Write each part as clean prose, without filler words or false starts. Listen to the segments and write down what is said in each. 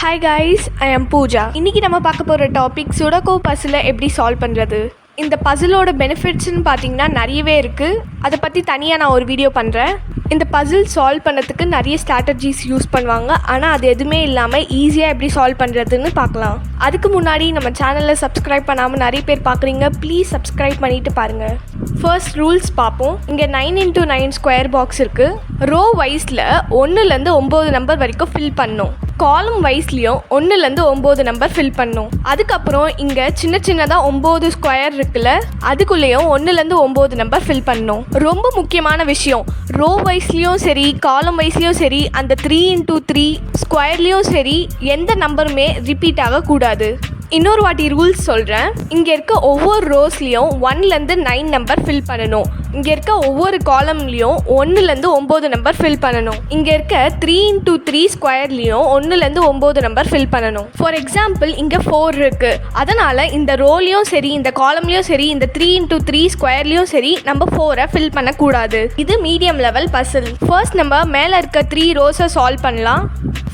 Hi guys, I am Pooja. இன்னைக்கு நம்ம பார்க்க போகிற டாபிக் சுடோகு பசிலை எப்படி சால்வ் பண்ணுறது. இந்த பசிலோட பெனிஃபிட்ஸ்ன்னு பார்த்தீங்கன்னா நிறையவே இருக்குது. அதை பற்றி தனியாக நான் ஒரு வீடியோ பண்ணுறேன். இந்த பசில் சால்வ் பண்ணுறதுக்கு நிறைய ஸ்ட்ராட்டஜிஸ் யூஸ் பண்ணுவாங்க. ஆனால் அது எதுவுமே இல்லாமல் ஈஸியாக எப்படி சால்வ் பண்ணுறதுன்னு பார்க்கலாம். அதுக்கு முன்னாடி நம்ம சேனலில் சப்ஸ்கிரைப் பண்ணாமல் நிறைய பேர் பார்க்குறீங்க. ப்ளீஸ் சப்ஸ்கிரைப் பண்ணிவிட்டு பாருங்கள். ஃபர்ஸ்ட் ரூல்ஸ் பார்ப்போம். இங்கே 9x9 ஸ்கொயர் பாக்ஸ் இருக்குது. ரோ வைஸில் 1லேருந்து 9 நம்பர் வரைக்கும் ஃபில் பண்ணணும். காலம் வைஸ்லேயும் 1லேருந்து 9 நம்பர் ஃபில் பண்ணும். அதுக்கப்புறம் இங்கே சின்ன சின்னதாக 9 ஸ்கொயர் இருக்குல்ல, அதுக்குள்ளேயும் 1லேருந்து 9 நம்பர் ஃபில் பண்ணணும். ரொம்ப முக்கியமான விஷயம், ரோ வைஸ்லேயும் சரி காலம் வைஸ்லேயும் சரி அந்த 3x3 ஸ்கொயர்லேயும் சரி எந்த நம்பருமே ரிப்பீட் ஆகக்கூடாது. இன்னொரு வாட்டி ரூல்ஸ் சொல்கிறேன். இங்கே இருக்க ஒவ்வொரு ரோஸ்லேயும் 1லேருந்து 9 நம்பர் ஃபில் பண்ணணும். இங்கே இருக்க ஒவ்வொரு காலம்லேயும் 1லேருந்து 9 நம்பர் ஃபில் பண்ணணும். இங்கே இருக்க 3x3 ஸ்கொயர்லேயும் 1லேருந்து 9 நம்பர் ஃபில் பண்ணணும். ஃபார் எக்ஸாம்பிள் இங்கே 4 இருக்குது. அதனால் இந்த ரோலையும் சரி இந்த காலம்லேயும் சரி இந்த 3x3 ஸ்கொயர்லேயும் சரி நம்ம 4 ஃபில் பண்ணக்கூடாது. இது மீடியம் லெவல் பசில். ஃபர்ஸ்ட் நம்ம மேலே இருக்க 3 ரோஸை சால்வ் பண்ணலாம்.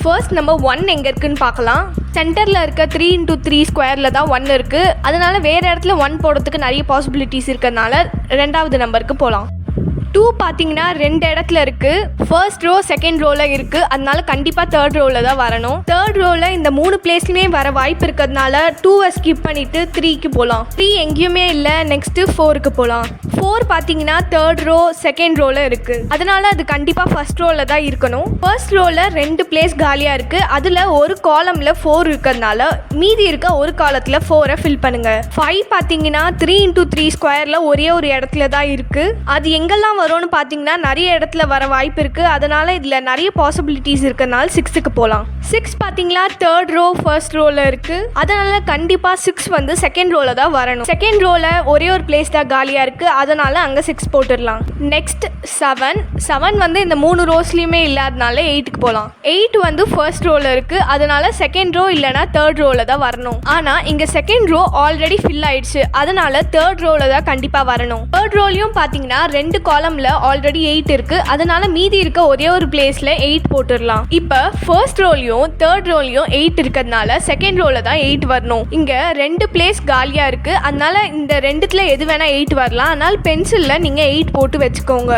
ஃபர்ஸ்ட் நம்ம 1 எங்கே இருக்குதுன்னு பார்க்கலாம். சென்டரில் இருக்க 3x3 ஸ்கொயரில் தான் 1 இருக்குது. அதனால் வேறு இடத்துல 1 போடுறதுக்கு நிறைய பாசிபிலிட்டிஸ் இருக்கிறதுனால 2வது நம்பருக்கு போகலாம். 2 பார்த்தீங்கன்னா 2 இடத்துல இருக்குது. ஃபர்ஸ்ட் ரோ செகண்ட் ரோவில் இருக்குது. அதனால கண்டிப்பாக தேர்ட் ரோவில் தான் வரணும். தேர்ட் ரோவில் இந்த 3 பிளேஸ்லையுமே வர வாய்ப்பு இருக்கிறதுனால 2வை ஸ்கிப் பண்ணிவிட்டு 3க்கு போகலாம். 3 எங்கேயுமே இல்லை. நெக்ஸ்ட்டு 4க்கு போகலாம். 4 பார்த்தீங்கன்னா தேர்ட் ரோ செகண்ட் ரோவில் இருக்குது. அதனால அது கண்டிப்பாக ஃபர்ஸ்ட் ரோவில் தான் இருக்கணும். ஃபர்ஸ்ட் ரோவில் 2 பிளேஸ் காலியாக இருக்குது. அதில் ஒரு காலமில் 4 இருக்கிறதுனால மீதி இருக்க ஒரு காலத்தில் 4 ஃபில் பண்ணுங்கள். 5 பார்த்தீங்கன்னா 3x3 ஸ்கொயரில் ஒரே ஒரு இடத்துல தான் இருக்குது. அது எங்கெல்லாம் வரும்னு பார்த்தீங்கன்னா நிறைய இடத்துல வர வாய்ப்பு இருக்குது. அதனால் இதில் நிறைய பாசிபிலிட்டிஸ் இருக்கிறதுனால 6க்கு போகலாம். 6 பார்த்தீங்களா தேர்ட் ரோ ஃபர்ஸ்ட் ரோவில் இருக்குது. அதனால் கண்டிப்பாக 6 வந்து செகண்ட் ரோவில் தான் வரணும். செகண்ட் ரோவில் ஒரே ஒரு பிளேஸ் தான் காலியாக இருக்குது. அதனால் அங்கே 6 போட்டுடலாம். நெக்ஸ்ட் 7 வந்து இந்த 3 ரோஸ்லேயுமே இல்லாதனால 8க்கு போகலாம். 8 வந்து ஃபர்ஸ்ட் ரோவில் இருக்குது. அதனால் செகண்ட் ரோ இல்லைனா தேர்ட் ரோவில் தான் வரணும். ஆனால் இங்கே செகண்ட் ரோ ஆல்ரெடி ஃபில் ஆயிடுச்சு. அதனால் தேர்ட் ரோவில் தான் கண்டிப்பாக வரணும். தேர்ட் ரோலையும் பார்த்தீங்கன்னா 2 காலமில் ஆல்ரெடி 8 இருக்குது. அதனால் மீதி இருக்க ஒரே ஒரு பிளேஸில் 8 போட்டுடலாம். இப்போ ஃபர்ஸ்ட் ரோலையும் தேர்ட் ரோலையும் 8 இருக்கிறதுனால செகண்ட் ரோவில் தான் 8 வரணும். இங்கே 2 பிளேஸ் காலியாக இருக்குது. அதனால் இந்த 2த்துல எது வேணால் 8 வரலாம். அதனால் பென்சிலில் நீங்கள் 8 போட்டு வச்சுக்கோங்க.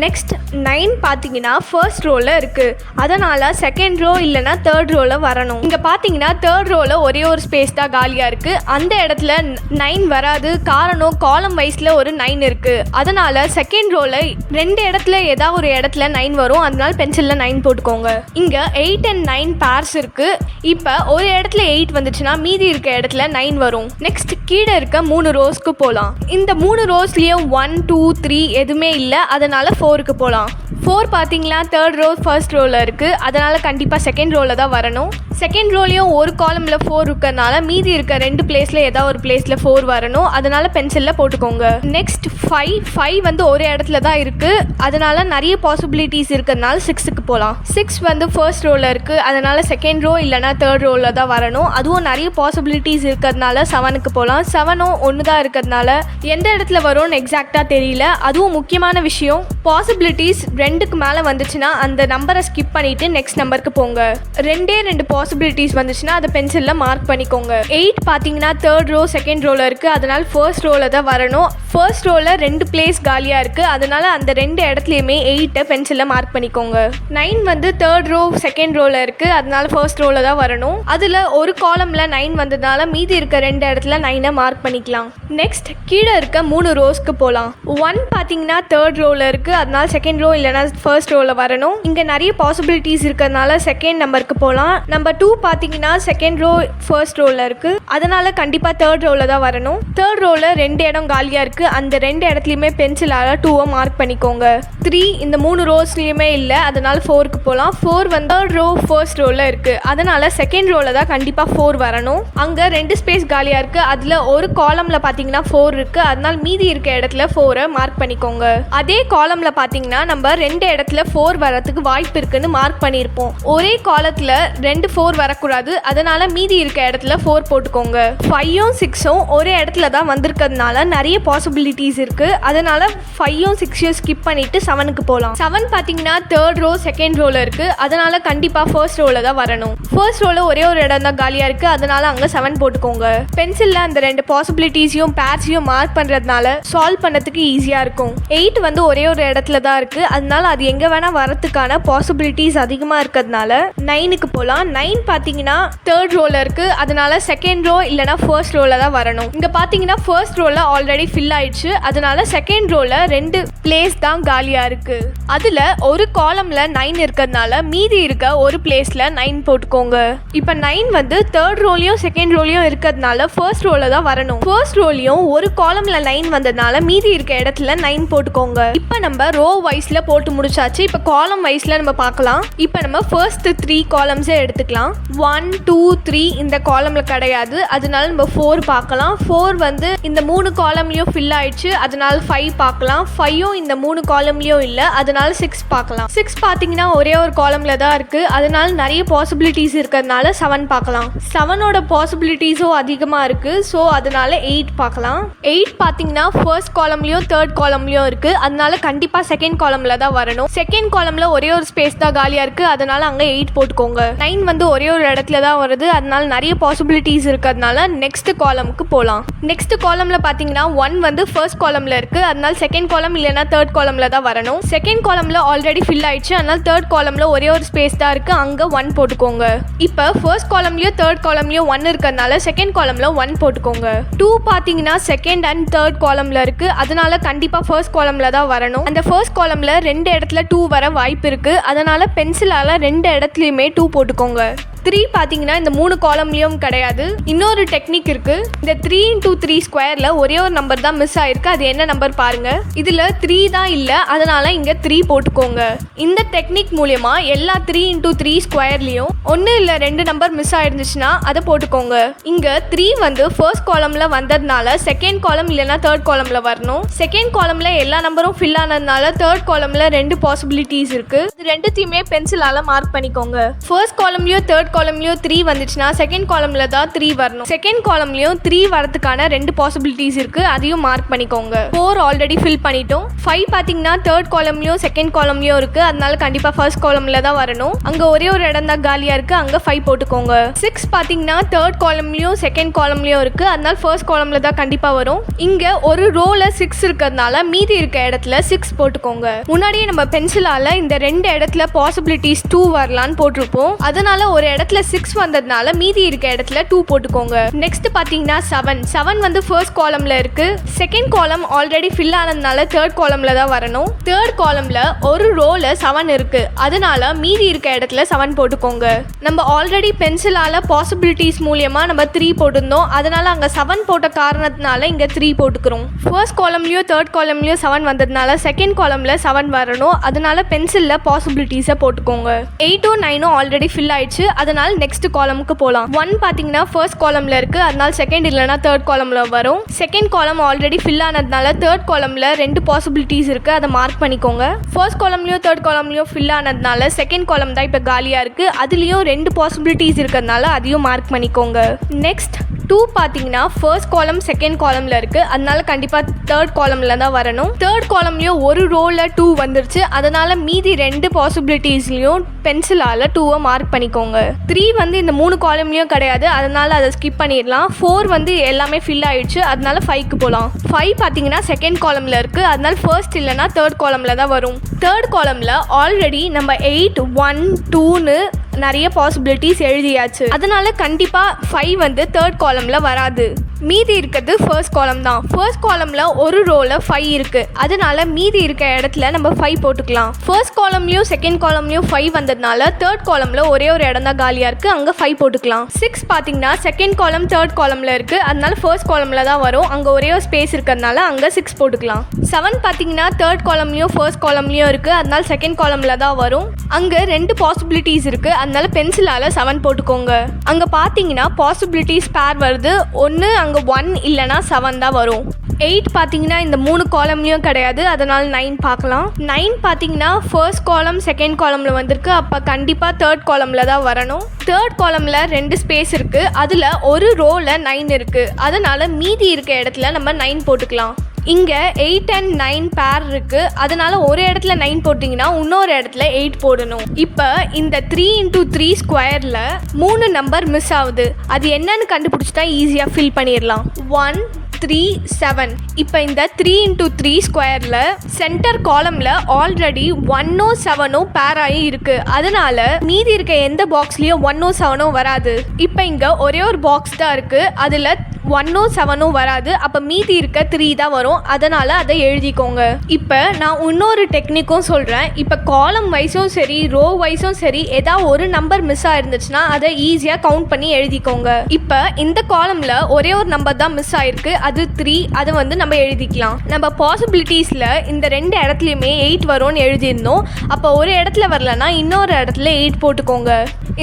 நெக்ஸ்ட் 9 பார்த்தீங்கன்னா ஃபர்ஸ்ட் ரோவில் இருக்குது. அதனால் செகண்ட் ரோ இல்லைனா தேர்ட் ரோவில் வரணும். இங்கே பார்த்தீங்கன்னா தேர்ட் ரோவில் ஒரே ஒரு ஸ்பேஸ் தான் காலியாக இருக்குது. அந்த இடத்துல 9 வராது. காரணம் காலம் வைஸில் ஒரு 9 இருக்குது. அதனால் செகண்ட் ரோவில் 2 இடத்துல ஏதாவது ஒரு இடத்துல 9 வரும். அதனால் பென்சிலில் 9 போட்டுக்கோங்க. இங்கே 8 and 9 பேர்ஸ் இருக்குது. இப்போ ஒரு இடத்துல 8 வந்துச்சுன்னா மீதி இருக்க இடத்துல 9 வரும். நெக்ஸ்ட் கீழே இருக்க 3 ரோஸ்க்கு போகலாம். இந்த 3 ரோஸ்லேயும் 1 2 3 எதுவுமே இல்லை. அதனால் 4க்கு போகலாம். 4 பார்த்தீங்களா தேர்ட் ரோ ஃபர்ஸ்ட் ரோவில் இருக்குது. அதனால் கண்டிப்பாக செகண்ட் ரோவில் தான் வரணும். செகண்ட் ரோலையும் ஒரு காலமில் 4 இருக்கிறதுனால மீதி இருக்க 2 பிளேஸில் ஏதாவது ஒரு பிளேஸில் 4 வரணும். அதனால் பென்சிலில் போட்டுக்கோங்க. நெக்ஸ்ட் 5 வந்து ஒரு இடத்துல தான் இருக்குது. அதனால் நிறைய பாசிபிலிட்டிஸ் இருக்கிறதுனால 6க்கு போகலாம். 6 வந்து ஃபர்ஸ்ட் ரோவில் இருக்குது. அதனால் செகண்ட் ரோ இல்லைனா தேர்ட் ரோவில் தான் வரணும். அதுவும் நிறைய பாசிபிலிட்டிஸ் இருக்கிறதுனால 7க்கு போகலாம். 7ம் 1 தான் இருக்கிறதுனால எந்த இடத்துல வரும்னு எக்ஸாக்டாக தெரியல. அதுவும் முக்கியமான விஷயம், பாசிபிலிட்டிஸ் 2க்கு மேலே வந்துச்சுன்னா அந்த நம்பரை ஸ்கிப் பண்ணிவிட்டு நெக்ஸ்ட் நம்பருக்கு போங்க. 2 பாசிபிலிட்டிஸ் வந்துச்சுன்னா அதை பென்சிலில் மார்க் பண்ணிக்கோங்க. 8 பார்த்தீங்கன்னா தேர்ட் ரோ செகண்ட் ரோவில் இருக்குது. அதனால் ஃபர்ஸ்ட் ரோவில் தான் வரணும். ஃபர்ஸ்ட் ரோவில் 2 பிளேஸ் காலியாக இருக்குது. அதனால் அந்த 2 இடத்துலையுமே 8 பென்சிலில் மார்க் பண்ணிக்கோங்க. 9 வந்து தேர்ட் ரோ செகண்ட் ரோவில் இருக்குது. அதனால் ஃபர்ஸ்ட் ரோவில் தான் வரணும். அதில் ஒரு காலமில் 9 வந்ததுனால மீதி இருக்க 2 இடத்துல 9 மார்க் பண்ணிக்கலாம். நெக்ஸ்ட் கீழே இருக்க 3 ரோஸ்க்கு போகலாம். 1 பார்த்தீங்கன்னா தேர்ட் ரோவில் இருக்குது. அதனால் செகண்ட் ரோ இல்லைனா ஃபர்ஸ்ட் ரோவில் வரணும். இங்கே நிறைய பாசிபிலிட்டிஸ் இருக்கிறதுனால செகண்ட் நம்பருக்கு போகலாம். நம்பர் 2 பார்த்தீங்கன்னா செகண்ட் ரோ ஃபர்ஸ்ட் ரோவில் இருக்குது. அதனால் கண்டிப்பாக தேர்ட் ரோவில் தான் வரணும். தேர்ட் ரோவில் 2 இடம் காலியாக இருக்குது. அந்த 2 இடத்துலையுமே பென்சிலால் 2வை மார்க் பண்ணிக்கோங்க. 3 இந்த 3 ரோஸ்லேயுமே இல்லை. அதனால் 4க்கு போகலாம். 4 வந்து தேர்ட் ரோ ஃபர்ஸ்ட் ரோவில் இருக்குது. அதனால் செகண்ட் ரோவில் தான் கண்டிப்பாக 4 வரணும். அங்கே 2 ஸ்பேஸ் காலியாக இருக்குது. அதில் ஒரு காலமில் பார்த்தீங்கன்னா 4 இருக்குது. அதனால் மீதி இருக்க இடத்துல 4 மார்க் பண்ணிக்கோங்க. அதே காலமில் பார்த்தீங்கன்னா நம்ம 2 இடத்துல 4 வரத்துக்கு வாய்ப்பு இருக்குன்னு மார்க் பண்ணியிருப்போம். ஒரே காலத்தில் 2 4 வரக்கூடாது. அதனால் மீதி இருக்க இடத்துல 4 போட்டுக்கோங்க. 5ம் 6ம் ஒரே இடத்துல தான் வந்திருக்கிறதுனால நிறைய பாசிபிலிட்டிஸ் இருக்குது. அதனால் 5ம் 6 ஸ்கிப் பண்ணிவிட்டு 7க்கு போகலாம். 7 பார்த்தீங்கன்னா தேர்ட் ரோ செகண்ட் ரோவில் இருக்குது. அதனால் கண்டிப்பாக ஃபர்ஸ்ட் ரோவில் தான் வரணும். ஃபர்ஸ்ட் ரோவில் ஒரே ஒரு இடம் தான் காலியாக இருக்குது. அதனால் அங்கே 7 போட்டுக்கோங்க. பென்சிலில் அந்த 2 பாசிபிலிட்டிஸையும் பேட்சையும் மார்க் பண்ணுறதுனால சால்வ் பண்ணுறதுக்கு ஈஸியாக இருக்கும். 8 வந்து ஒரே ஒரு இடத்துல தான் இருக்குது. அதனால அது எங்கே வேணால் வரத்துக்கான பாசிபிலிட்டிஸ் அதிகமாக இருக்கிறதுனால 9க்கு போகலாம். 9 பார்த்தீங்கன்னா தேர்ட் ரோவில் இருக்குது. அதனால செகண்ட் ரோ இல்லைனா ஃபர்ஸ்ட் ரோவில் தான் வரணும். இங்கே பார்த்தீங்கன்னா ஃபர்ஸ்ட் ரோவில் ஆல்ரெடி ஃபில் ஆயிடுச்சு. அதனால செகண்ட் ரோவில் 2 பிளேஸ் தான் காலியாக இருக்குது. அதில் ஒரு காலமில் 9 இருக்கிறதுனால மீதி இருக்க ஒரு பிளேஸில் 9 போட்டுக்கோங்க. இப்போ 9 வந்து தேர்ட் ரோலையும் செகண்ட் ரோலையும் இருக்கிறதுனால ஃபர்ஸ்ட் ரோவில் தான் வரணும். ஃபர்ஸ்ட் ரோலையும் ஒரு காலமில் 9 வந்ததுனால மீதி இருக்க இடத்துல 9 போட்டுக்கோங்க. இப்போ நம்ம ரோ வைஸில் போட்டு முடிச்சாச்சு. இப்போ காலம் வைஸில் நம்ம பார்க்கலாம். இப்போ நம்ம ஃபர்ஸ்ட் 3 காலம்ஸே எடுத்துக்கலாம். 1 2 3 இந்த காலமில் கிடையாது. அதனால நம்ம 4 பார்க்கலாம். 4 வந்து இந்த 3 காலம்லையும் ஃபில் ஆயிடுச்சு. அதனால 5 பார்க்கலாம். 5ம் இந்த 3 காலம்லையும் இல்லை. அதனால 6 பார்க்கலாம். 6 பார்த்தீங்கன்னா ஒரே ஒரு காலம்ல தான் இருக்குது. அதனால நிறைய பாசிபிலிட்டிஸ் இருக்கிறதுனால 7 பார்க்கலாம். 7ஓட பாசிபிலிட்டிஸும் அதிகமாக இருக்குது. ஸோ அதனால 8 பார்க்கலாம். 8 பார்த்தீங்கன்னா ஃபர்ஸ்ட் காலம்லையும் தேர்ட் காலம்லையும் இருக்குது. அதனால கண்டிப்பாக செகண்ட் காலமில் தான் வரணும். செகண்ட் காலமில் ஒரே ஒரு ஸ்பேஸ் தான் காலியாக இருக்குது. அதனால அங்கே 8 போட்டுக்கோங்க. 9 வந்து ஒரே ஒரு இடத்துல தான் வருது. அதனால நிறைய பாசிபிலிட்டிஸ் இருக்கிறதுனால நெக்ஸ்ட் காலமுக்கு போகலாம். நெக்ஸ்ட் காலமில் பார்த்தீங்கன்னா 1 வந்து ஃபர்ஸ்ட் காலமில் இருக்குது. அதனால செகண்ட் காலம் இல்லைனா தேர்ட் காலமில் தான் வரணும். செகண்ட் காலமில் ஆல்ரெடி ஃபில் ஆயிடுச்சு. அதனால தேர்ட் காலமில் ஒரே ஒரு ஸ்பேஸ் தான் இருக்குது. அங்கே 1 போட்டுக்கோங்க. இப்போ ஃபர்ஸ்ட் காலம்லையும் தேர்ட் காலம்லையும் 1 இருக்கிறதுனால செகண்ட் காலமில் 1 போட்டுக்கோங்க. 2 பார்த்தீங்கன்னா செகண்ட் அண்ட் தேர்ட் காலமில் இருக்குது. அதனால கண்டிப்பாக ஃபர்ஸ்ட் காலமில் தான் வரணும். அந்த ஃபர்ஸ்ட் காலமில் 2 இடத்துல 2 வர வாய்ப்பு இருக்குது. அதனால பென்சிலால் 2 இடத்துலையுமே 2 போட்டுக்கோங்க. 3 பார்த்தீங்கன்னா இந்த 3 காலம்லையும் கிடையாது. இன்னொரு டெக்னிக் இருக்குது. இந்த 3 into 3 ஸ்கொயரில் ஒரே ஒரு நம்பர் தான் மிஸ் ஆயிருக்கு. அது என்ன நம்பர் பாருங்கள். இதில் 3 தான் இல்லை. அதனால இங்கே 3 போட்டுக்கோங்க. இந்த டெக்னிக் மூலயமா எல்லா 3 into 3 ஸ்கொயர்லையும் 1 இல்லை 2 நம்பர் மிஸ் ஆயிருந்துச்சுன்னா அதை போட்டுக்கோங்க. இங்கே 3 வந்து ஃபர்ஸ்ட் காலமில் வந்ததுனால செகண்ட் காலம் இல்லைனா தேர்ட் காலமில் வரணும். செகண்ட் காலமில் எல்லா நம்பரும் ஃபில் ஆனதுனால தேர்ட் காலமில் 2 பாசிபிலிட்டிஸ் இருக்குது. இது ரெண்டுத்தையுமே பென்சிலால் மார்க் பண்ணிக்கோங்க. ஃபர்ஸ்ட் காலம்லையும் தேர்ட் காலம்லையும் 3 வந்துச்சுன்னா செகண்ட் காலம்ல தான் 3 வரணும். செகண்ட் காலம்லையும் 3 வரதுக்கான 2 பாசிபிலிட்டிஸ் இருக்கு. அதையும் மார்க் பண்ணிக்கோங்க. 4 ஆல்ரெடி ஃபில் பண்ணிட்டோம். 5 பார்த்தீங்கன்னா தேர்ட் காலம்லையும் செகண்ட் காலம்லையும் இருக்கு. அதனால கண்டிப்பா ஃபர்ஸ்ட் காலம்ல தான் வரணும். அங்க ஒரே ஒரு இடம் தான் காலியா இருக்கு. அங்க 5 போட்டுக்கோங்க. 6 பார்த்தீங்கன்னா தேர்ட் காலம்லையும் செகண்ட் காலம்லையும் இருக்கு. அதனால ஃபர்ஸ்ட் காலம்ல தான் கண்டிப்பா வரும். இங்க ஒரு ரோல 6 இருக்கிறதுனால மீதி இருக்க இடத்துல 6 போட்டுக்கோங்க. முன்னாடியே நம்ம பென்சிலால இந்த 2 இடத்துல பாசிபிலிட்டிஸ் 2 வரலான்னு போட்டிருப்போம். அதனால ஒரு இடத்துல 6 வந்ததுனால மீதி இருக்க இடத்துல 2 போட்டுக்கோங்க. நெக்ஸ்ட் பாத்தீங்கன்னா 7 வந்து ஃபர்ஸ்ட் காலம்ல இருக்கு. செகண்ட் காலம் ஆல்ரெடி ஃபில் ஆனதுனால தேர்ட் காலம்ல தான் வரணும். தேர்ட் காலம்ல ஒரு ரோல 7 இருக்கு. அதனால மீதி இருக்க இடத்துல 7 போட்டுக்கோங்க. நம்ம ஆல்ரெடி பென்சிலால பாசிபிலிட்டிஸ் மூலமா நம்ம 3 போட்டிருந்தோம். அதனால அங்க 7 போட்ட காரணத்தினால இங்க 3 போட்டுக்கிறோம். ஃபர்ஸ்ட் காலம்லயோ தேர்ட் காலம்லயோ 7 வந்ததுனால செகண்ட் காலம்ல 7 வரணும். அதனால பென்சில்ல பாசிபிலிட்டிஸை போட்டுக்கோங்க. 8ம் 9ம் ஆல்ரெடி ஃபில் ஆயிடுச்சு. அதனால நெக்ஸ்ட் காலமுக்கு போகலாம். 1 பார்த்தீங்கன்னா ஃபர்ஸ்ட் காலம்ல இருக்கு. அதனால செகண்ட் இல்லைனா தேர்ட் காலம்ல வரும். செகண்ட் காலம் ஆல்ரெடி ஃபில் ஆனதுனால தேர்ட் காலம்ல 2 பாசிபிலிட்டிஸ் இருக்கு. அதை மார்க் பண்ணிக்கோங்க. ஃபர்ஸ்ட் காலம்லயும் தேர்ட் காலம்லயும் ஃபில் ஆனதுனால செகண்ட் காலம் தான் இப்போ காலியா இருக்கு. அதுலயும் 2 பாசிபிலிட்டிஸ் இருக்கிறதுனால அதையும் மார்க் பண்ணிக்கோங்க. நெக்ஸ்ட் 2 பார்த்தீங்கன்னா ஃபர்ஸ்ட் காலம் செகண்ட் காலம்ல இருக்கு. அதனால கண்டிப்பா தேர்ட் காலம்ல தான் வரணும். தேர்ட் காலம்லயும் ஒரு ரோல 2 வந்துருச்சு. அதனால மீதி 2 பாசிபிலிட்டிஸ்லயும் பென்சிலால 2வை மார்க் பண்ணிக்கோங்க. 3 வந்து இந்த 3 காலம்லயும் கிடையாது. அதனால அதை ஸ்கிப் பண்ணிடலாம். 4 வந்து எல்லாமே ஃபில் ஆயிடுச்சு. அதனால 5க்கு போகலாம். 5 பார்த்தீங்கன்னா செகண்ட் காலம்ல இருக்கு. அதனால ஃபர்ஸ்ட் இல்லைனா தேர்ட் காலம்ல தான் வரும். தேர்ட் காலம்ல ஆல்ரெடி நம்ம 8 1 2ன்னு நிறைய பாசிபிலிட்டிஸ் எழுதியாச்சு. அதனால கண்டிப்பா 5 வந்து தேர்ட் காலம்ல வராது. மீதி இருக்கிறது ஃபர்ஸ்ட் காலம் தான். ஃபர்ஸ்ட் காலம்ல ஒரு ரோல 5 இருக்கு. அதனால மீதி இருக்க இடத்துல நம்ம 5 போட்டுக்கலாம். ஃபர்ஸ்ட் காலம்லயும் செகண்ட் காலம்லயும் 5 வந்ததுனால தேர்ட் காலம்ல ஒரே ஒரு இடம் தான் காலியா இருக்கு. அங்க 5 போட்டுக்கலாம். 6 பாத்தீங்கன்னா செகண்ட் காலம் தேர்ட் காலம்ல இருக்கு. அதனால ஃபர்ஸ்ட் காலம்ல தான் வரும். அங்க ஒரே ஒரு ஸ்பேஸ் இருக்கிறதுனால அங்க 6 போட்டுக்கலாம். 7 பாத்தீங்கன்னா தேர்ட் காலம்லயும் ஃபர்ஸ்ட் காலம்லயும் இருக்கு. அதனால செகண்ட் காலம்ல தான் வரும். அங்க 2 பாசிபிலிட்டிஸ் இருக்கு. அதனால பென்சிலால 7 போட்டுக்கோங்க. அங்க பாத்தீங்கன்னா பாசிபிலிட்டிஸ் பேர் வருது. ஒன்னு அங்க 1 இல்லனா 7 தான் வரும். 8 பாத்தீங்கன்னா இந்த 3 காலம்லயும் கிடையாது. அதனால 9 பார்க்கலாம். 9 பாத்தீங்கன்னா ஃபர்ஸ்ட் காலம் செகண்ட் காலம்ல வந்திருக்கு. அப்ப கண்டிப்பா தேர்ட் காலம்ல தான் வரணும். தேர்ட் காலம்ல 2 ஸ்பேஸ் இருக்கு. அதுல ஒரு ரோல 9 இருக்கு. அதனால மீதி இருக்க இடத்துல நம்ம 9 போட்டுக்கலாம். இங்கே 8 and 9 பேர் இருக்குது, அதனால் ஒரு இடத்துல 9 போட்டிங்கன்னா இன்னொரு இடத்துல 8 போடணும். இப்போ இந்த 3 into 3 ஸ்கொயரில் 3 நம்பர் மிஸ் ஆகுது. அது என்னன்னு கண்டுபிடிச்சிட்டா ஈஸியாக ஃபில் பண்ணிடலாம். 1 3 7. இப்போ இந்த 3 into 3 ஸ்கொயரில் சென்டர் காலமில் ஆல்ரெடி 1 7 பேர் ஆகி இருக்குது. அதனால மீதி இருக்க எந்த பாக்ஸ்லேயும் 1 7 வராது. இப்போ இங்கே ஒரே ஒரு பாக்ஸ் தான் இருக்குது, அதில் 1 7 வராது. அப்போ மீதி இருக்க 3 தான் வரும், அதனால் அதை எழுதிக்கோங்க. இப்போ நான் இன்னொரு டெக்னிக்கும் சொல்கிறேன். இப்போ காலம் வைஸும் சரி ரோ வைஸும் சரி ஏதாவது ஒரு நம்பர் மிஸ் ஆயிருந்துச்சுன்னா அதை ஈஸியாக கவுண்ட் பண்ணி எழுதிக்கோங்க. இப்போ இந்த காலமில் ஒரே ஒரு நம்பர் தான் மிஸ் ஆயிருக்கு, அது 3. அதை வந்து நம்ம எழுதிக்கலாம். நம்ம பாசிபிலிட்டிஸில் இந்த 2 இடத்துலையுமே 8 வரும்னு எழுதியிருந்தோம். அப்போ ஒரு இடத்துல வரலன்னா இன்னொரு இடத்துல 8 போட்டுக்கோங்க.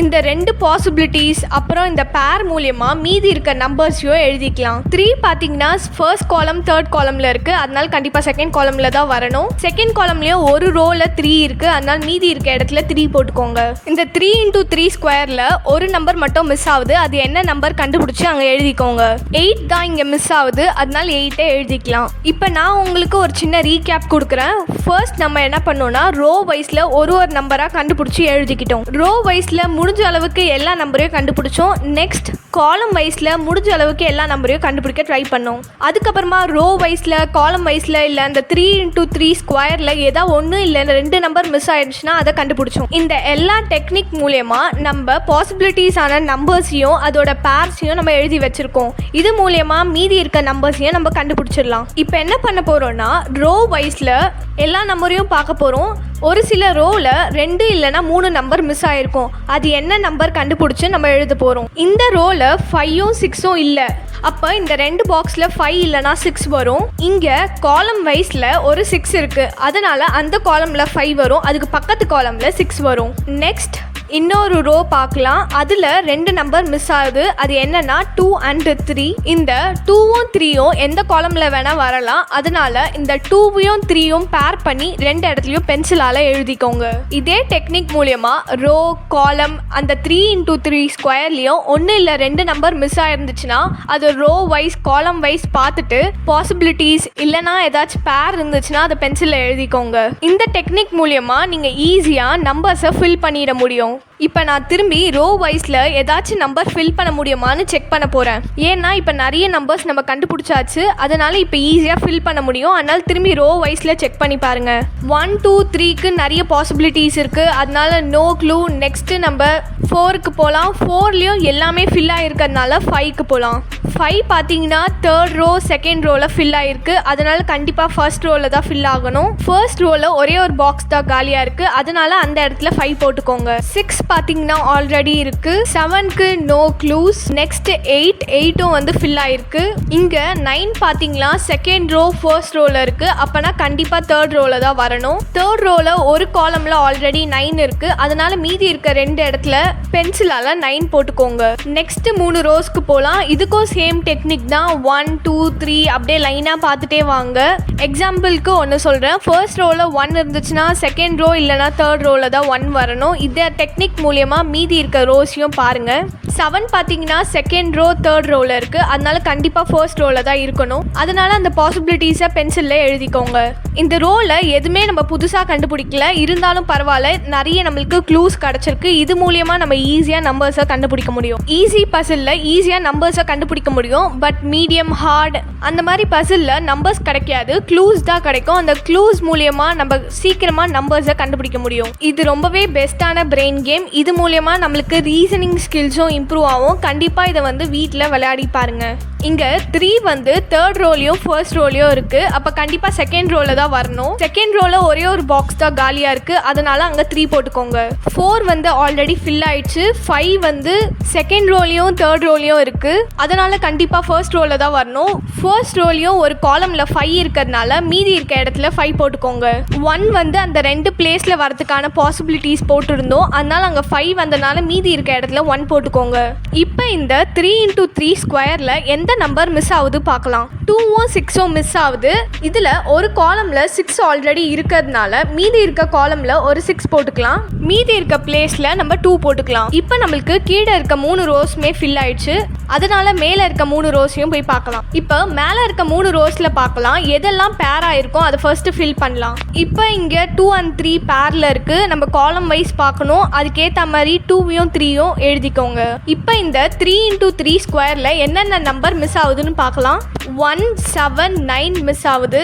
இந்த 2 பாசிபிலிட்டிஸ் அப்புறம் இந்த பேர் மூலமா மீதி இருக்க நம்பர்ஸையும் எழுதிக்கலாம். 3 பார்த்தீங்கன்னா ஃபர்ஸ்ட் காலம் தேர்ட் காலமில் இருக்குது, அதனால கண்டிப்பாக செகண்ட் காலமில் தான் வரணும். செகண்ட் காலம்லேயும் ஒரு ரோவில் 3 இருக்குது, அதனால் மீதி இருக்க இடத்துல 3 போட்டுக்கோங்க. இந்த 3 into 3 ஸ்கொயரில் ஒரு நம்பர் மட்டும் மிஸ் ஆகுது, அது என்ன நம்பர் கண்டுபிடிச்சி அங்கே எழுதிக்கோங்க. 8 தான் இங்கே மிஸ் ஆகுது, அதனால் 8 எழுதிக்கலாம். இப்போ நான் உங்களுக்கு ஒரு சின்ன ரீகேப் கொடுக்குறேன். ஃபர்ஸ்ட் நம்ம என்ன பண்ணோம்னா ரோ வைஸில் ஒரு நம்பராக கண்டுபிடிச்சி எழுதிக்கிட்டோம். ரோ வைஸில் முடிஞ்ச அளவுக்கு எல்லா நம்பரையும் கண்டுபிடிச்சோம். நெக்ஸ்ட் காலம் வைஸில் முடிஞ்ச அளவுக்கு எல்லா நம்பரையும் கண்டுபிடிக்க ட்ரை பண்ணோம். அதுக்கப்புறமா ரோ வைஸில் காலம் வைஸில் இல்லை அந்த 3 into 3 ஸ்கொயரில் ஏதாவது ஒன்று இல்லை 2 நம்பர் மிஸ் ஆயிடுச்சுன்னா அதை கண்டுபிடிச்சோம். இந்த எல்லா டெக்னிக் மூலயமா நம்ம பாசிபிலிட்டிஸான நம்பர்ஸையும் அதோட பேர்ஸையும் நம்ம எழுதி வச்சுருக்கோம். இது மூலயமா மீதி இருக்க நம்பர்ஸையும் நம்ம கண்டுபிடிச்சிடலாம். இப்போ என்ன பண்ண போகிறோம்னா ரோ வைஸில் எல்லா நம்பரையும் பார்க்க போகிறோம். ஒரு சில ரோவில் 2 இல்லைனா 3 நம்பர் மிஸ் ஆகிருக்கும், அது என்ன நம்பர் கண்டுபிடிச்சி நம்ம எழுத போகிறோம். இந்த ரோவில் 5ம் 6ம் இல்லை, அப்போ இந்த 2 பாக்ஸில் 5 இல்லைனா 6 வரும். இங்கே காலம் வைஸில் ஒரு 6 இருக்குது, அதனால் அந்த காலமில் 5 வரும், அதுக்கு பக்கத்து காலமில் 6 வரும். நெக்ஸ்ட் இன்னொரு ரோ பார்க்கலாம், அதில் 2 நம்பர் மிஸ் ஆகுது, அது என்னன்னா 2 and 3. இந்த 2ம் 3ம் எந்த காலமில் வேணால் வரலாம், அதனால இந்த 2வையும் 3யும் பேர் பண்ணி 2 இடத்துலையும் பென்சிலால் எழுதிக்கோங்க. இதே டெக்னிக் மூலயமா ரோ காலம் அந்த 3 into 3 ஸ்கொயர்லேயும் 1 இல்லை 2 நம்பர் மிஸ் ஆயிருந்துச்சுன்னா அது ரோ வைஸ் காலம் வைஸ் பார்த்துட்டு பாசிபிலிட்டிஸ் இல்லைனா ஏதாச்சும் பேர் இருந்துச்சுன்னா அதை பென்சிலில் எழுதிக்கோங்க. இந்த டெக்னிக் மூலயமா நீங்கள் ஈஸியாக நம்பர்ஸை ஃபில் பண்ணிட முடியும். இப்போ நான் திரும்பி ரோ வைஸில் ஏதாச்சும் நம்பர் ஃபில் பண்ண முடியுமான்னு செக் பண்ண போகிறேன். ஏன்னா இப்போ நிறைய நம்பர்ஸ் நம்ம கண்டுபிடிச்சாச்சு, அதனால் இப்போ ஈஸியாக ஃபில் பண்ண முடியும். அதனால் திரும்பி ரோ வைஸில் செக் பண்ணி பாருங்கள். 1 2 3க்கு நிறைய பாசிபிலிட்டிஸ் இருக்குது, அதனால நோ க்ளூ. நெக்ஸ்ட்டு நம்ம 4க்கு போகலாம். 4லேயும் எல்லாமே ஃபில் ஆகிருக்கிறதுனால 5க்கு போகலாம். 5 பார்த்தீங்கன்னா தேர்ட் ரோ செகண்ட் ரோவில் ஃபில் ஆகிருக்கு, அதனால் கண்டிப்பாக ஃபர்ஸ்ட் ரோவில் தான் ஃபில் ஆகணும். ஃபர்ஸ்ட் ரோவில் ஒரே ஒரு பாக்ஸ் தான் காலியாக இருக்குது, அதனால் அந்த இடத்துல 5 போட்டுக்கோங்க. 6 பார்த்தீங்கன்னா ஆல்ரெடி இருக்குது. 7க்கு நோ க்ளூஸ். நெக்ஸ்ட் 8ம் வந்து ஃபில் ஆகிருக்கு. இங்கே 9 பார்த்தீங்கன்னா செகண்ட் ரோ ஃபர்ஸ்ட் ரோவில் இருக்குது, அப்போனா கண்டிப்பாக தேர்ட் ரோவில் தான் வரணும். தேர்ட் ரோவில் ஒரு காலமில் ஆல்ரெடி 9 இருக்குது, அதனால் மீதி இருக்க 2 இடத்துல பென்சிலால் 9 போட்டுக்கோங்க. நெக்ஸ்ட் 3 ரோஸ்க்கு போகலாம். இதுக்கும் சேம் டெக்னிக் தான். 1 2 3 அப்படியே லைனாக பார்த்துட்டே வாங்க. எக்ஸாம்பிளுக்கு ஒன்று சொல்கிறேன். ஃபர்ஸ்ட் ரோவில் 1 இருந்துச்சுன்னா செகண்ட் ரோ இல்லைனா தேர்ட் ரோவில் தான் 1 வரணும். இந்த டெக்னிக் மூலமா மீதி இருக்க ரோஸையும் பாருங்க. 7 பார்த்தீங்கன்னா செகண்ட் ரோ தேர்ட் ரோவில் இருக்குது, அதனால கண்டிப்பாக ஃபர்ஸ்ட் ரோவில் தான் இருக்கணும். அதனால அந்த பாசிபிலிட்டிஸை பென்சிலில் எழுதிக்கோங்க. இந்த ரோவில் எதுவுமே நம்ம புதுசாக கண்டுபிடிக்கல, இருந்தாலும் பரவாயில்ல, நிறைய நம்மளுக்கு க்ளூஸ் கிடச்சிருக்கு. இது மூலியமாக நம்ம ஈஸியாக நம்பர்ஸை கண்டுபிடிக்க முடியும். ஈஸி பசிலில் ஈஸியாக நம்பர்ஸை கண்டுபிடிக்க முடியும், பட் மீடியம் ஹார்ட் அந்த மாதிரி பசிலில் நம்பர்ஸ் கிடைக்காது, க்ளூஸ் தான் கிடைக்கும். அந்த க்ளூஸ் மூலியமாக நம்ம சீக்கிரமாக நம்பர்ஸை கண்டுபிடிக்க முடியும். இது ரொம்பவே பெஸ்ட்டான பிரெயின் கேம். இது மூலமா நம்மளுக்கு ரீசனிங் ஸ்கில்ஸும் இம்ப்ரூவ் ஆகும். கண்டிப்பாக இதை வந்து வீட்டில் விளையாடி பாருங்க. இங்கே 3 வந்து தேர்ட் ரோலையும் ஃபர்ஸ்ட் ரோலையும் இருக்குது, அப்போ கண்டிப்பாக செகண்ட் ரோவில் தான் வரணும். செகண்ட் ரோவில் ஒரே ஒரு பாக்ஸ் தான் காலியாக இருக்குது, அதனால அங்கே 3 போட்டுக்கோங்க. 4 வந்து ஆல்ரெடி ஃபில் ஆயிடுச்சு. 5 வந்து செகண்ட் ரோலையும் தேர்ட் ரோலையும் இருக்குது, அதனால கண்டிப்பாக ஃபர்ஸ்ட் ரோவில் தான் வரணும். ஃபர்ஸ்ட் ரோலையும் ஒரு காலமில் 5 இருக்கிறதுனால மீதி இருக்க இடத்துல 5 போட்டுக்கோங்க. 1 வந்து அந்த 2 பிளேஸில் வரதுக்கான பாசிபிலிட்டிஸ் போட்டிருந்தோம், அதனால அங்கே 5 வந்தனால மீதி இருக்க இடத்துல 1 போட்டுக்கோங்க. இப்போ இந்த 3 into 3 ஸ்கொயரில் எந்த நம்பர் மிஸ் ஆகுது பார்க்கலாம். 2ம் 6ம் மிஸ் ஆகுது. இதில் ஒரு காலமில் 6 ஆல்ரெடி இருக்கிறதுனால மீதி இருக்க காலமில் ஒரு 6 போட்டுக்கலாம். மீதி இருக்க பிளேஸில் நம்ம 2 போட்டுக்கலாம். இப்போ நம்மளுக்கு கீழே இருக்க 3 ரோஸ்மே ஃபில் ஆயிடுச்சு. அதனால மேலே இருக்க 3 ரோஸையும் போய் பார்க்கலாம். இப்போ மேலே இருக்க 3 ரோஸில் பார்க்கலாம் எதெல்லாம் பேர் ஆயிருக்கோ அதை ஃபர்ஸ்ட் ஃபில் பண்ணலாம். இப்போ இங்கே 2 and 3 பேரில் இருக்குது. நம்ம காலம் வைஸ் பார்க்கணும். அதுக்கேற்ற மாதிரி 2யும் 3யும் எழுதிக்கோங்க. இப்போ இந்த 3 into 3 ஸ்கொயரில் என்னென்ன நம்பர் மிஸ் ஆகுதுன்னு பார்க்கலாம். 179 மிஸ் ஆகுது.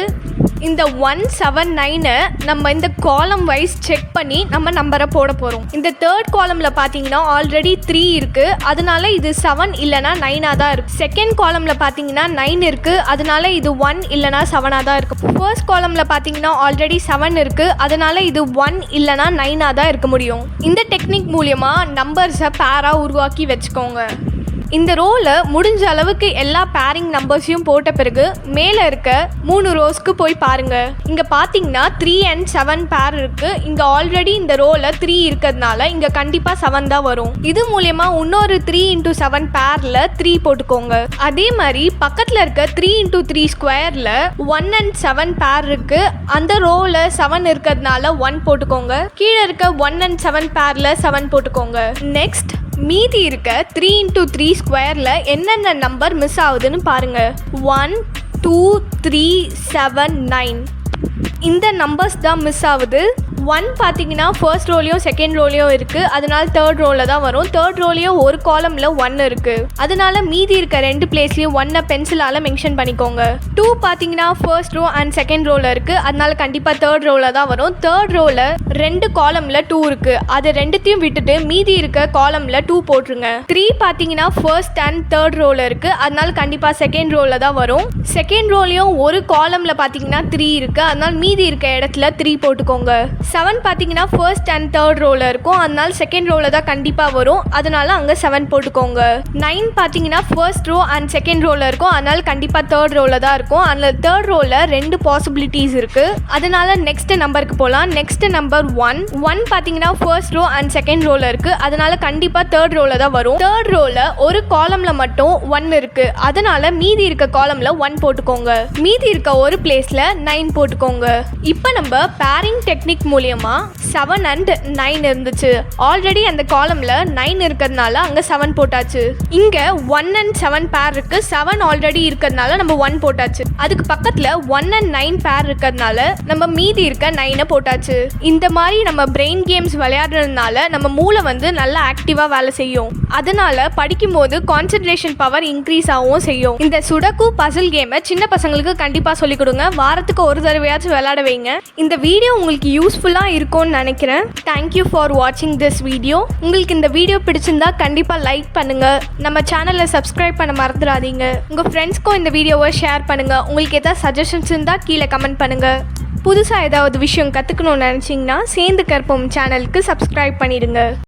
இந்த 179 நம்ம இந்த காலம் வைஸ் செக் பண்ணி நம்ம நம்பரை போட போகிறோம். இந்த தேர்ட் காலமில் பார்த்தீங்கன்னா ஆல்ரெடி 3 இருக்குது. அதனால இது 7 இல்லைனா 9ஆக தான் இருக்குது. செகண்ட் காலமில் பார்த்தீங்கன்னா 9 இருக்குது. அதனால இது 1 இல்லைனா 7ஆக தான் இருக்குது. ஃபர்ஸ்ட் காலமில் பார்த்தீங்கன்னா ஆல்ரெடி 7 இருக்குது. அதனால இது 1 இல்லைனா 9ஆக தான் இருக்க முடியும். இந்த டெக்னிக் மூலியமாக நம்பர்ஸை பேராக உருவாக்கி வச்சுக்கோங்க. இந்த ரோவில் முடிஞ்ச அளவுக்கு எல்லா பேரிங் நம்பர்ஸையும் போட்ட பிறகு மேலே இருக்க 3 ரோஸ்க்கு போய் பாருங்கள். இங்கே பார்த்தீங்கன்னா 3 and 7 பேர் இருக்குது. இங்கே ஆல்ரெடி இந்த ரோவில் 3 இருக்கிறதுனால இங்கே கண்டிப்பாக 7 தான் வரும். இது மூலயமா இன்னொரு 3 into 7 பேரில் 3 போட்டுக்கோங்க. அதே மாதிரி பக்கத்தில் இருக்க 3 into 3 ஸ்கொயரில் 1 and 7 பேர் இருக்குது. அந்த ரோவில் 7 இருக்கிறதுனால 1 போட்டுக்கோங்க. கீழே இருக்க 1 and 7 பேரில் 7 போட்டுக்கோங்க. நெக்ஸ்ட் மீதி இருக்க 3 into 3 ஸ்கொயரில் என்னென்ன நம்பர் மிஸ் ஆகுதுன்னு பாருங்கள். 1 2 3 7 9 இந்த நம்பர்ஸ் தான் மிஸ் ஆகுது. 1 பார்த்தீங்கன்னா ஃபர்ஸ்ட் ரோலையும் செகண்ட் ரோலையும் இருக்குது. அதனால தேர்ட் ரோவில் தான் வரும். தேர்ட் ரோலையும் ஒரு காலமில் 1 இருக்குது. அதனால மீதி இருக்க 2 பிளேஸ்லையும் 1 பென்சிலால் மென்ஷன் பண்ணிக்கோங்க. 2 பார்த்தீங்கன்னா ஃபர்ஸ்ட் ரோ அண்ட் செகண்ட் ரோவில் இருக்குது. அதனால கண்டிப்பாக தேர்ட் ரோவில் தான் வரும். தேர்ட் ரோவில் 2 காலமில் 2 இருக்குது. அது ரெண்டுத்தையும் விட்டுட்டு மீதி இருக்க காலமில் 2 போட்டுருங்க. 3 பார்த்தீங்கன்னா ஃபர்ஸ்ட் அண்ட் தேர்ட் ரோவில் இருக்குது. அதனால கண்டிப்பாக செகண்ட் ரோவில் தான் வரும். செகண்ட் ரோலையும் ஒரு காலமில் பார்த்தீங்கன்னா 3 இருக்குது. அதனால மீதி இருக்க இடத்துல 3 போட்டுக்கோங்க. 7 பார்த்தீங்கன்னா ஃபர்ஸ்ட் அண்ட் தேர்ட் ரோவில் இருக்கும். அதனால செகண்ட் ரோவில் தான் கண்டிப்பாக வரும். அதனால அங்கே 7 போட்டுக்கோங்க. 9 பார்த்தீங்கன்னா ஃபர்ஸ்ட் ரோ அண்ட் செகண்ட் ரோவில் இருக்கும். அதனால கண்டிப்பாக தேர்ட் ரோவில் தான் இருக்கும். அதில் தேர்ட் ரோவில் 2 பாசிபிலிட்டிஸ் இருக்குது. அதனால நெக்ஸ்ட் நம்பருக்கு போகலாம். நெக்ஸ்ட் நம்பர் 1 பார்த்தீங்கன்னா ஃபர்ஸ்ட் ரோ அண்ட் செகண்ட் ரோவில் இருக்குது. அதனால கண்டிப்பாக தேர்ட் ரோவில் தான் வரும். தேர்ட் ரோவில் ஒரு காலமில் மட்டும் 1 இருக்குது. அதனால மீதி இருக்க காலமில் 1 போட்டுக்கோங்க. மீதி இருக்க ஒரு பிளேஸில் 9 போட்டுக்கோங்க. இப்போ நம்ம பேரிங் டெக்னிக் மூலியமா 7 and 9 இருந்துச்சு. ஆல்ரெடி அந்த காலம்ல 9 இருக்கிறதுனால அங்க 7 போட்டாச்சு. இங்க 1 and 7 பேர் இருக்கு. 7 ஆல்ரெடி இருக்கிறதுனால நம்ம 1 போட்டாச்சு. அதுக்கு பக்கத்துல 1 and 9 பேர் இருக்கிறதுனால நம்ம மீதி இருக்க 9 போட்டாச்சு. இந்த மாதிரி நம்ம பிரெயின் கேம்ஸ் விளையாடுறதுனால நம்ம மூளை வந்து நல்லா ஆக்டிவா வேலை செய்யும். அதனால படிக்கும் போது கான்சென்ட்ரேஷன் பவர் இன்க்ரீஸ் ஆகவும் செய்யும். இந்த சுடக்கு பசில் கேமை சின்ன பசங்களுக்கு கண்டிப்பா சொல்லிக் கொடுங்க. வாரத்துக்கு ஒரு தடவையாச்சும் விளையாட வைங்க. இந்த வீடியோ உங்களுக்கு யூஸ்ஃபுல்லாக இருக்கும்னு நினைக்கிறேன். தேங்க்யூ ஃபார் வாட்சிங் திஸ் வீடியோ. உங்களுக்கு இந்த வீடியோ பிடிச்சிருந்தா கண்டிப்பாக லைக் பண்ணுங்கள். நம்ம சேனலை சப்ஸ்கிரைப் பண்ண மறந்துடாதீங்க. உங்கள் ஃப்ரெண்ட்ஸ்க்கும் இந்த வீடியோவை ஷேர் பண்ணுங்கள். உங்களுக்கு எதாவது சஜஷன்ஸ் இருந்தால் கீழே கமெண்ட் பண்ணுங்கள். புதுசாக ஏதாவது விஷயம் கற்றுக்கணும்னு நினச்சிங்கன்னா சேர்ந்து கற்போம் சேனலுக்கு சப்ஸ்கிரைப் பண்ணிடுங்க.